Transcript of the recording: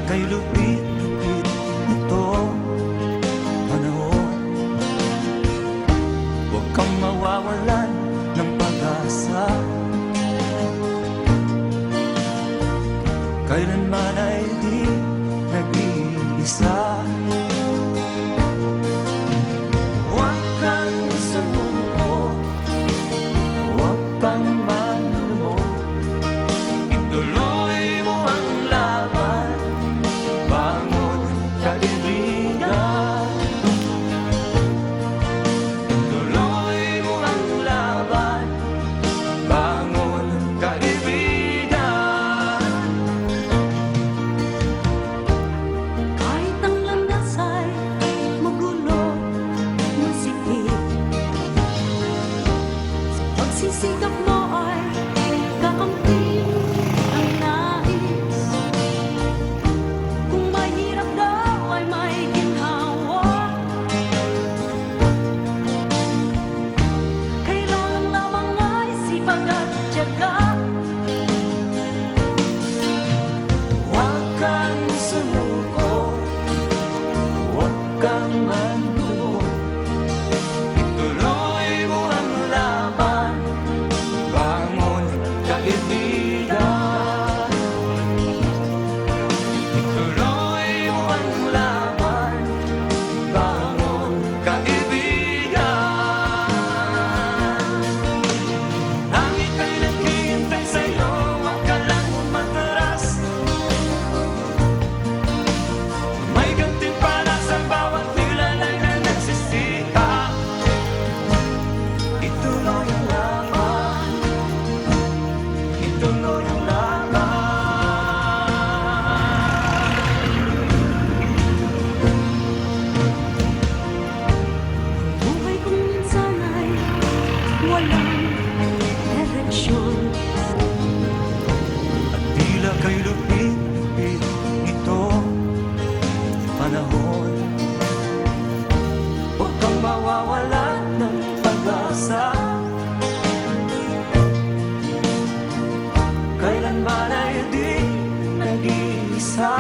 kay lupit-lupit itong panahon. Huwag kang mawawalan ng pag-asa, kailanman ay di nag-iisa. Huwag kang sumuko, huwag kang manlumo, ituloy mo ang laban, bangon kaibigan. Ituloy mo ang laban, bangon kaibigan. Kahit ang landas ay magulo, masikip, sa pagsisikap mo ay kakampi ang nais. Kung mahirap daw ay may ginhawa, kailangan lamang ay sipag at tiyaga. Huwag kang sumuko, huwag kang manlumo, ituloy mo ang laban, bangon kaibigan. Ituloy mo ang laban, bangon kaibigan. Ang ika'y naghihintay sa'yo, huwag ka lang umatras. May gantimpala sa bawat nilalay na nagsisikap. Ituloy ang laban, ituloy ang laban. Buhay kong minsan ay walang direksyon. At tila kay lupit-lupit itong panahon. Huwag kang mawawalan ng pag-asa, kailanman ay di nag-iisa.